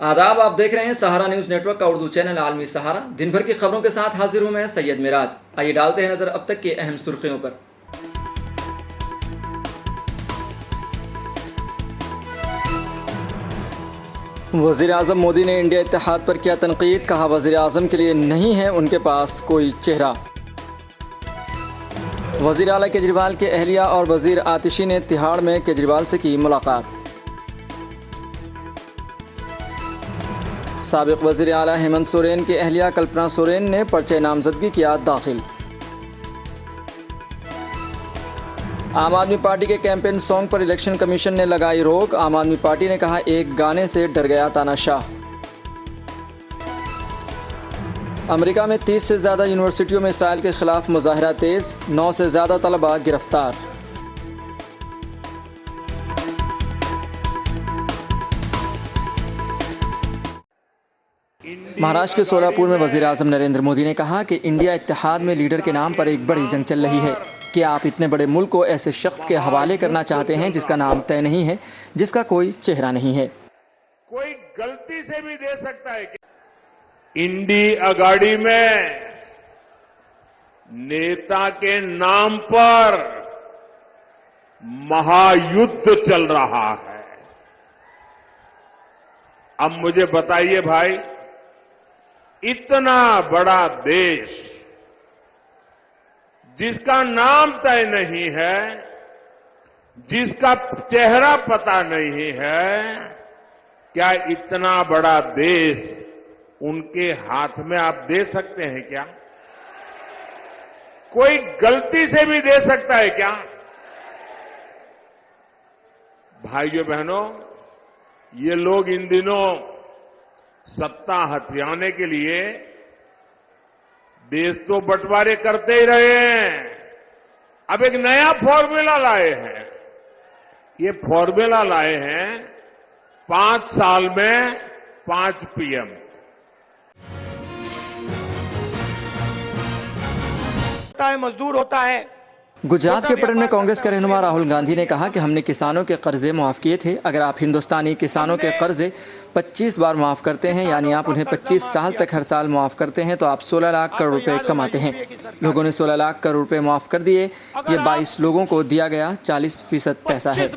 आदाब, आप देख रहे हैं सहारा न्यूज़ नेटवर्क का उर्दू चैनल आलमी सहारा। दिन भर की खबरों के साथ हाजिर हूं मैं सैयद मिराज। आइए डालते हैं नजर अब तक की अहम सुर्खियों पर। वज़ीर आज़म मोदी ने इंडिया इत्तेहाद पर किया तनकीद, कहा वज़ीर आज़म के लिए नहीं है उनके पास कोई चेहरा। वज़ीर आला केजरीवाल के अहलिया और वज़ीर आतिशी ने तिहाड़ में केजरीवाल से की मुलाकात। साबिक़ वज़ीर आला हेमंत सोरेन की अहलिया कल्पना सोरेन ने पर्चे नामजदगी किया दाखिल। आम आदमी पार्टी के कैंपेन सॉन्ग पर इलेक्शन कमीशन ने लगाई रोक। आम आदमी पार्टी ने कहा एक गाने से डर गया तानाशाह। अमेरिका में 30 से ज़्यादा यूनिवर्सिटियों में इसराइल के खिलाफ मुजाहरा तेज़, 9 से ज़्यादा तलबा गिरफ्तार। महाराष्ट्र के सोलापुर में वज़ीर आज़म नरेंद्र मोदी ने कहा कि इंडिया इत्तेहाद में लीडर के नाम पर एक बड़ी जंग चल रही है। क्या आप इतने बड़े मुल्क को ऐसे शख्स के हवाले करना चाहते हैं जिसका नाम तय नहीं है, जिसका कोई चेहरा नहीं है? कोई गलती से भी दे सकता है क्या? इंडी अगाड़ी में नेता के नाम पर महायुद्ध चल रहा है। अब मुझे बताइए भाई, इतना बड़ा देश जिसका नाम तय नहीं है, जिसका चेहरा पता नहीं है, क्या इतना बड़ा देश उनके हाथ में आप दे सकते हैं क्या? कोई गलती से भी दे सकता है क्या? भाइयों बहनों, ये लोग इन दिनों सत्ता हथियाने के लिए देश तो बंटवारे करते ही रहे हैं। अब एक नया फॉर्मूला लाए हैं। ये फॉर्मूला लाए हैं 5 साल में 5 पीएम। मजदूर होता है। गुजरात के पटन में कांग्रेस के रहनुमा राहुल गांधी ने कहा कि हमने किसानों के कर्जे माफ किए थे। अगर आप हिंदुस्तानी किसानों के कर्जे 25 बार माफ करते हैं, यानी आप उन्हें 25 साल तक हर साल माफ करते हैं, तो आप 16 लाख करोड़ रुपए कमाते हैं। लोगों ने 16 लाख करोड़ रुपए माफ कर दिए। ये 22 लोगों को दिया गया 40% पैसा है।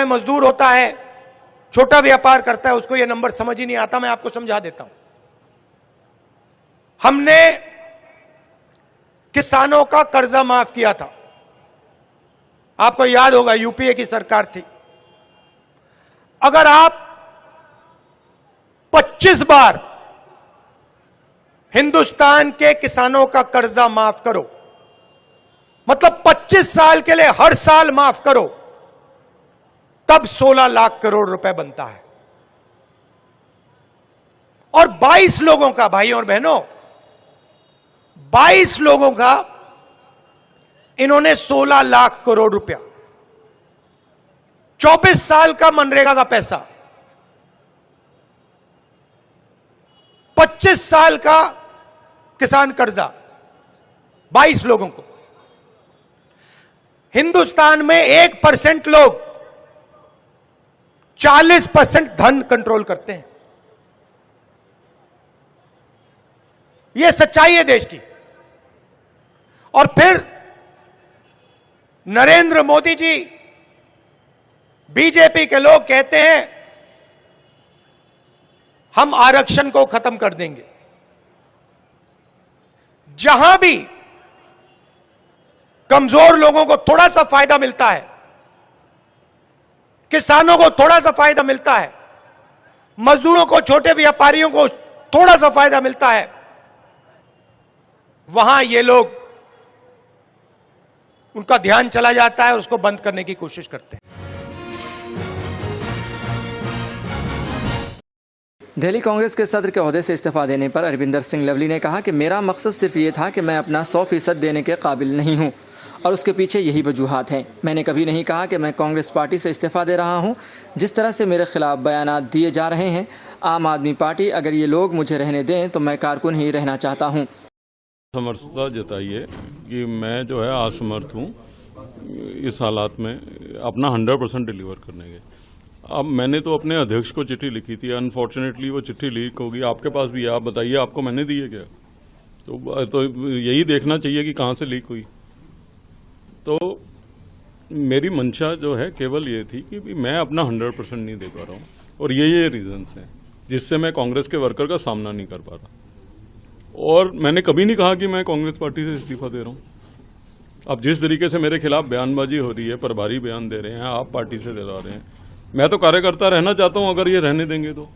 मजदूर होता है, छोटा व्यापार करता है, उसको ये नंबर समझ ही नहीं आता। मैं आपको समझा देता हूं। हमने किसानों का कर्जा माफ किया था। आपको याद होगा, यूपीए की सरकार थी। अगर आप 25 बार हिंदुस्तान के किसानों का कर्जा माफ करो, मतलब 25 साल के लिए हर साल माफ करो, तब 16 लाख करोड़ रुपए बनता है। और 22 लोगों का, भाइयों और बहनों, 22 लोगों का इन्होंने 16 लाख करोड़ रुपया, 24 साल का मनरेगा का पैसा, 25 साल का किसान कर्जा 22 लोगों को। हिंदुस्तान में 1% लोग 40% धन कंट्रोल करते हैं। यह सच्चाई है देश की। और फिर नरेंद्र मोदी जी, बीजेपी के लोग कहते हैं हम आरक्षण को खत्म कर देंगे। जहां भी कमजोर लोगों को थोड़ा सा फायदा मिलता है, किसानों को थोड़ा सा फायदा मिलता है, मजदूरों को, छोटे व्यापारियों को थोड़ा सा फायदा मिलता है, वहां ये लोग, उनका ध्यान चला जाता है, उसको बंद करने की कोशिश करते हैं। दिल्ली कांग्रेस के सदर के ओहदे से इस्तीफा देने पर अरविंदर सिंह लवली ने कहा कि मेरा मकसद सिर्फ ये था कि मैं अपना 100% देने के काबिल नहीं हूं और उसके पीछे यही वजूहात हैं। मैंने कभी नहीं कहा कि मैं कांग्रेस पार्टी से इस्तीफा दे रहा हूं। जिस तरह से मेरे खिलाफ बयानात दिए जा रहे हैं, आम आदमी पार्टी, अगर ये लोग मुझे रहने दें तो मैं कारकुन ही रहना चाहता हूं। समर्थता जताइए कि मैं जो है असमर्थ हूँ इस हालात में अपना 100% डिलीवर करने के। अब मैंने तो अपने अध्यक्ष को चिट्ठी लिखी थी, अनफॉर्चुनेटली वो चिट्ठी लीक होगी, आपके पास भी है, आप बताइए आपको मैंने दी है क्या? तो यही देखना चाहिए कि कहाँ से लीक हुई। तो मेरी मंशा जो है केवल ये थी कि मैं अपना 100% नहीं दे पा रहा हूँ, और ये रीजंस हैं जिससे मैं कांग्रेस के वर्कर का सामना नहीं कर पा रहा। और मैंने कभी नहीं कहा कि मैं कांग्रेस पार्टी से इस्तीफा दे रहा हूँ। अब जिस तरीके से मेरे खिलाफ बयानबाजी हो रही है, प्रभारी बयान दे रहे हैं, आप पार्टी से दिला रहे हैं, मैं तो कार्यकर्ता रहना चाहता हूं अगर ये रहने देंगे तो।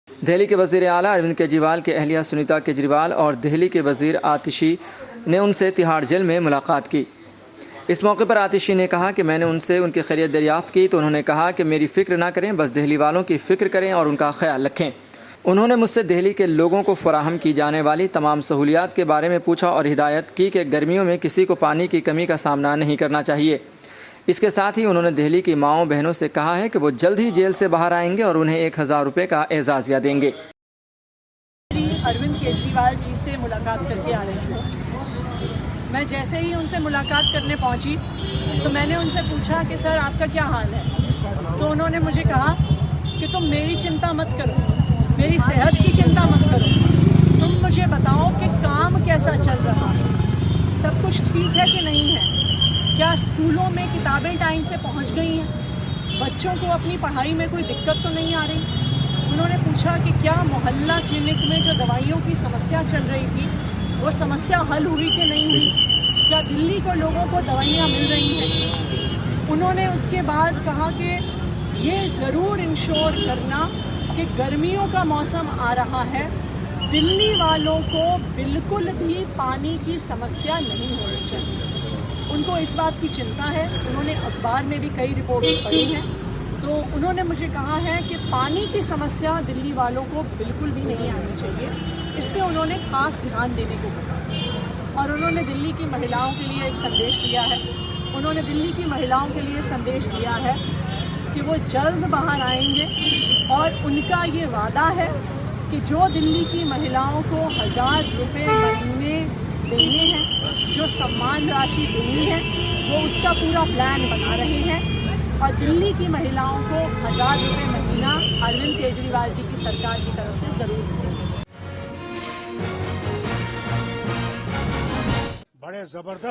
दिल्ली के वजीर आला अरविंद केजरीवाल के अहलिया सुनीता केजरीवाल और दिल्ली के वजीर आतिशी ने उनसे तिहाड़ जेल में मुलाकात की। इस मौके पर आतिशी ने कहा कि मैंने उनसे उनकी खैरियत दरियाफ्त की तो उन्होंने कहा कि मेरी फ़िक्र ना करें, बस दिल्ली वालों की फ़िक्र करें और उनका ख्याल रखें। उन्होंने मुझसे दिल्ली के लोगों को फराहम की जाने वाली तमाम सहूलियात के बारे में पूछा और हिदायत की कि गर्मियों में किसी को पानी की कमी का सामना नहीं करना चाहिए। इसके साथ ही उन्होंने दिल्ली की माओं बहनों से कहा है कि वो जल्द ही जेल से बाहर आएंगे और उन्हें 1000 रुपये का एजाज़िया देंगे। अरविंद केजरीवाल जी से मुलाकात करके आ रही हूँ। मैं जैसे ही उनसे मुलाकात करने पहुँची तो मैंने उनसे पूछा कि सर आपका क्या हाल है। तो उन्होंने मुझे कहा कि तुम मेरी चिंता मत करो, मेरी सेहत की चिंता मत करो, तुम मुझे बताओ कि काम कैसा चल रहा है, सब कुछ ठीक है कि नहीं है, क्या स्कूलों में किताबें टाइम से पहुंच गई हैं, बच्चों को अपनी पढ़ाई में कोई दिक्कत तो नहीं आ रही। उन्होंने पूछा कि क्या मोहल्ला क्लिनिक में जो दवाइयों की समस्या चल रही थी वो समस्या हल हुई कि नहीं हुई, क्या दिल्ली को लोगों को दवाइयाँ मिल रही हैं। उन्होंने उसके बाद कहा कि ये ज़रूर इंश्योर करना कि गर्मियों का मौसम आ रहा है, दिल्ली वालों को बिल्कुल भी पानी की समस्या नहीं होनी चाहिए। उनको इस बात की चिंता है। उन्होंने अखबार में भी कई रिपोर्ट्स पढ़ी हैं, तो उन्होंने मुझे कहा है कि पानी की समस्या दिल्ली वालों को बिल्कुल भी नहीं आनी चाहिए। इस पर उन्होंने खास ध्यान देने को कहा और उन्होंने दिल्ली की महिलाओं के लिए एक संदेश दिया है। उन्होंने दिल्ली की महिलाओं के लिए संदेश दिया है कि वो जल्द बाहर आएंगे और उनका ये वादा है कि जो दिल्ली की महिलाओं को 1000 रुपये महीने देने हैं, जो सम्मान राशि देनी है, वो उसका पूरा प्लान बना रहे हैं और दिल्ली की महिलाओं को 1000 रुपये महीना अरविंद केजरीवाल जी की सरकार की तरफ से ज़रूर मिलेगा।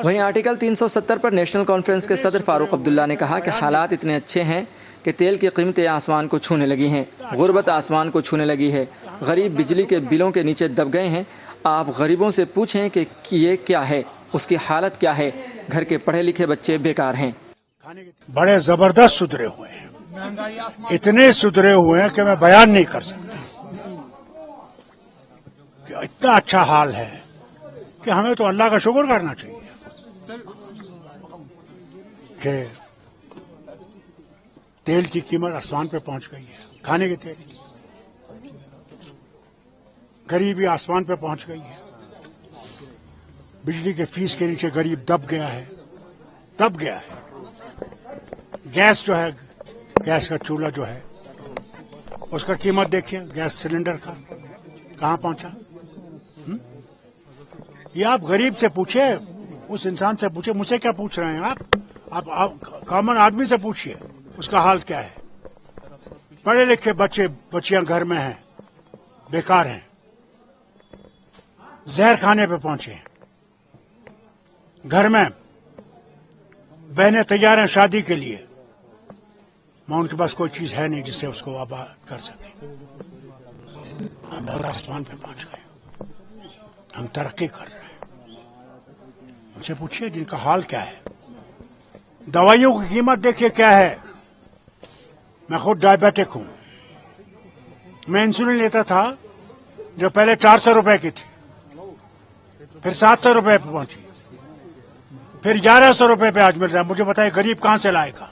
वहीं आर्टिकल 370 पर नेशनल कॉन्फ्रेंस के सदर फारूक अब्दुल्ला ने कहा कि हालात इतने अच्छे हैं कि तेल की कीमतें आसमान को छूने लगी हैं, गुर्बत आसमान को छूने लगी है, गरीब बिजली के बिलों के नीचे दब गए हैं। आप गरीबों से पूछें कि ये क्या है, उसकी हालत क्या है। घर के पढ़े लिखे बच्चे बेकार हैं। बड़े जबरदस्त सुधरे हुए हैं, इतने सुधरे हुए हैं कि मैं बयान नहीं कर सकता कि इतना अच्छा हाल है कि हमें तो अल्लाह का शुक्र करना चाहिए कि तेल की कीमत आसमान पे पहुंच गई है, खाने के तेल की गरीबी आसमान पे पहुंच गई है। बिजली के फीस के नीचे गरीब दब गया है। गैस जो है, गैस का चूल्हा जो है, उसका कीमत देखिए, गैस सिलेंडर का कहां पहुंचा। ये आप गरीब से पूछिए, उस इंसान से पूछिए, मुझसे क्या पूछ रहे हैं आप कॉमन आदमी से पूछिए उसका हाल क्या है। पढ़े लिखे बच्चे बच्चियां घर में हैं, बेकार हैं, जहर खाने पे पहुंचे हैं। घर में बहनें तैयार हैं शादी के लिए, मां उनके पास कोई चीज है नहीं जिससे उसको आबाद कर सके। हम बहुत आसमान पे पहुंच गए, हम तरक्की कर रहे हैं। उनसे पूछिए जिनका हाल क्या है। दवाइयों की कीमत देखिए क्या है। मैं खुद डायबिटिक हूं, मैं इंसुलिन लेता था जो पहले 400 रुपए की थी, फिर 700 रुपए पे पहुंची, फिर 1100 रुपए पे आज मिल रहा है। मुझे बताइए गरीब कहां से लाएगा।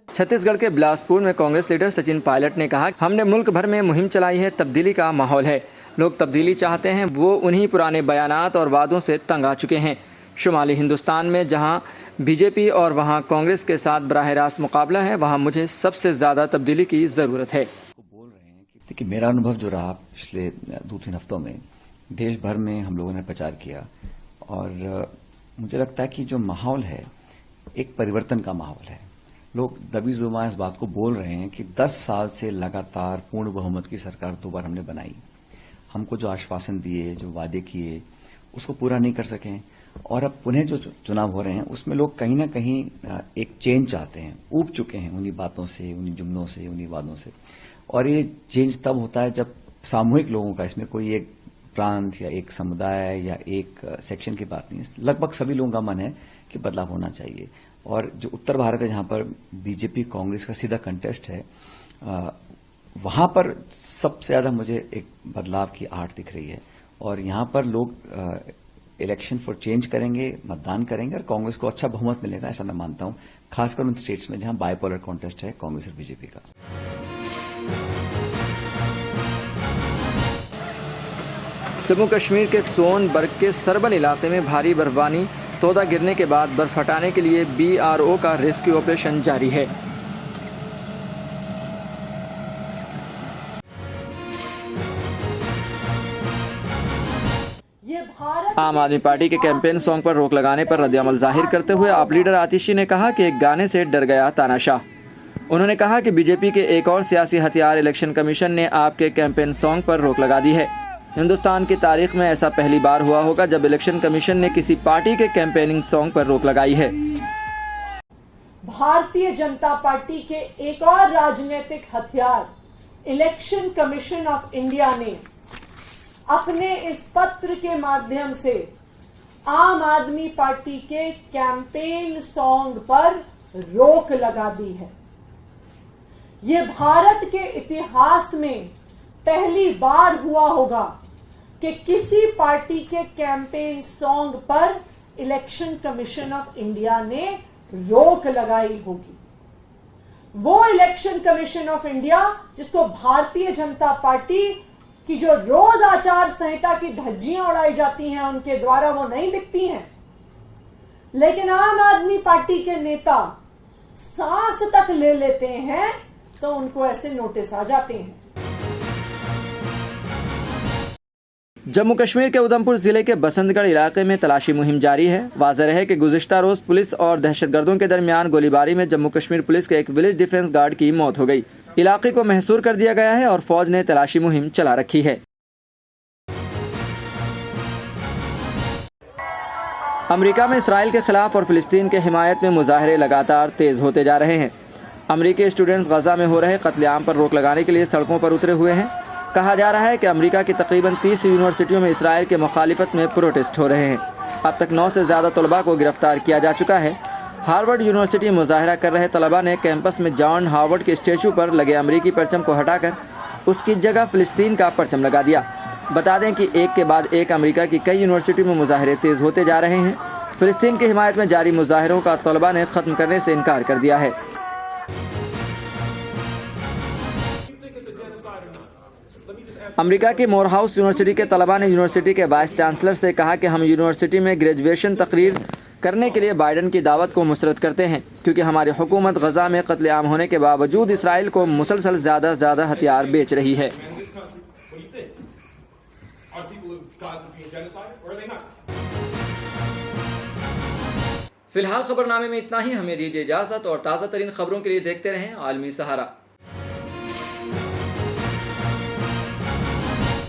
छत्तीसगढ़ के बिलासपुर में कांग्रेस लीडर सचिन पायलट ने कहा, हमने मुल्क भर में मुहिम चलाई है, तब्दीली का माहौल है, लोग तब्दीली चाहते हैं, वो उन्हीं पुराने बयानात और वादों से तंग आ चुके हैं। शुमाली हिंदुस्तान में जहां बीजेपी और वहां कांग्रेस के साथ बराह रास्त मुकाबला है, वहां मुझे सबसे ज़्यादा तब्दीली की ज़रूरत है। बोल रहे हैं कि मेरा अनुभव जो रहा पिछले 2-3 हफ्तों में देश भर में हम लोगों ने प्रचार किया और मुझे लगता है कि जो माहौल है एक परिवर्तन का माहौल है। लोग दबी जुबान इस बात को बोल रहे हैं कि 10 साल से लगातार पूर्ण बहुमत की सरकार 2 बार हमने बनाई, हमको जो आश्वासन दिए, जो वादे किए, उसको पूरा नहीं कर सके और अब पुनः जो चुनाव हो रहे हैं उसमें लोग कहीं ना कहीं एक चेंज चाहते हैं, ऊब चुके हैं उन्हीं बातों से, उन्हीं जुमलों से, उन्हीं वादों से। और ये चेंज तब होता है जब सामूहिक लोगों का, इसमें कोई एक प्रांत या एक समुदाय या एक सेक्शन की बात नहीं है, लगभग सभी लोगों का मन है कि बदलाव होना चाहिए। और जो उत्तर भारत है जहां पर बीजेपी कांग्रेस का सीधा कंटेस्ट है, वहां पर सबसे ज्यादा मुझे एक बदलाव की आहट दिख रही है और यहां पर लोग इलेक्शन फॉर चेंज करेंगे, मतदान करेंगे और कांग्रेस को अच्छा बहुमत मिलेगा, ऐसा मैं मानता हूं, खासकर उन स्टेट्स में जहां बाइपोलर कॉन्टेस्ट है कांग्रेस और बीजेपी का। जम्मू कश्मीर के सोनबर्ग के सरबन इलाके में भारी बर्फबारी, तोदा गिरने के बाद बर्फ हटाने के लिए BRO का रेस्क्यू ऑपरेशन जारी है। आम आदमी पार्टी के कैंपेन सॉन्ग पर रोक लगाने पर रद्द-ए-अमल जाहिर करते हुए आप लीडर आतिशी ने कहा कि एक गाने से डर गया तानाशाह। उन्होंने कहा कि बीजेपी के एक और सियासी हथियार इलेक्शन कमीशन ने आपके कैंपेन सॉन्ग पर रोक लगा दी है। हिंदुस्तान की तारीख में ऐसा पहली बार हुआ होगा जब इलेक्शन कमीशन ने किसी पार्टी के कैंपेनिंग सॉन्ग पर रोक लगाई है। भारतीय जनता पार्टी के एक और राजनीतिक हथियार इलेक्शन कमीशन ऑफ इंडिया ने अपने इस पत्र के माध्यम से आम आदमी पार्टी के कैंपेन सॉन्ग पर रोक लगा दी है। ये भारत के इतिहास में पहली बार हुआ होगा कि किसी पार्टी के कैंपेन सॉन्ग पर इलेक्शन कमीशन ऑफ इंडिया ने रोक लगाई होगी। वो इलेक्शन कमीशन ऑफ इंडिया जिसको भारतीय जनता पार्टी की जो रोज आचार संहिता की धज्जियां उड़ाई जाती हैं उनके द्वारा वो नहीं दिखती हैं, लेकिन आम आदमी पार्टी के नेता सांस तक ले लेते हैं तो उनको ऐसे नोटिस आ जाते हैं। जम्मू कश्मीर के उधमपुर जिले के बसंतगढ़ इलाके में तलाशी मुहिम जारी है। वाज़ेह है कि गुज़िश्ता रोज पुलिस और दहशतगर्दों के दरमियान गोलीबारी में जम्मू कश्मीर पुलिस के एक विलेज डिफेंस गार्ड की मौत हो गई। इलाके को महसूर कर दिया गया है और फौज ने तलाशी मुहिम चला रखी है। अमेरिका में इसराइल के खिलाफ और फिलिस्तीन के हिमायत में मुजाहरे लगातार तेज होते जा रहे हैं। अमेरिकी स्टूडेंट्स गजा में हो रहे कत्लेआम पर रोक लगाने के लिए सड़कों पर उतरे हुए हैं। कहा जा रहा है कि अमेरिका की तकरीबन 30 यूनिवर्सिटियों में इसराइल के मुखालिफत में प्रोटेस्ट हो रहे हैं। अब तक 9 से ज़्यादा तलबा को गिरफ्तार किया जा चुका है। हार्वर्ड यूनिवर्सिटी में मुजाहरा कर रहे तलबा ने कैंपस में जॉन हार्वर्ड के स्टैचू पर लगे अमेरिकी परचम को हटाकर उसकी जगह फिलिस्तीन का परचम लगा दिया। बता दें कि एक के बाद एक अमेरिका की कई यूनिवर्सिटी में मुजाहरे तेज़ होते जा रहे हैं। फिलिस्तीन की हिमायत में जारी मुजाहरों का तलबा ने ख़त्म करने से इनकार कर दिया है। अमेरिका की मोरहाउस यूनिवर्सिटी के तलबा ने यूनिवर्सिटी के वाइस चांसलर से कहा कि हम यूनिवर्सिटी में ग्रेजुएशन तकरीर करने के लिए बाइडन की दावत को मुसरत करते हैं, क्योंकि हमारी हुकूमत गजा में कत्लेआम होने के बावजूद इसराइल को मुसलसल ज़्यादा हथियार बेच रही है। फिलहाल खबरनामे में इतना ही। हमें दीजिए इजाज़त और ताज़ा तरीन खबरों के लिए देखते रहें आलमी सहारा।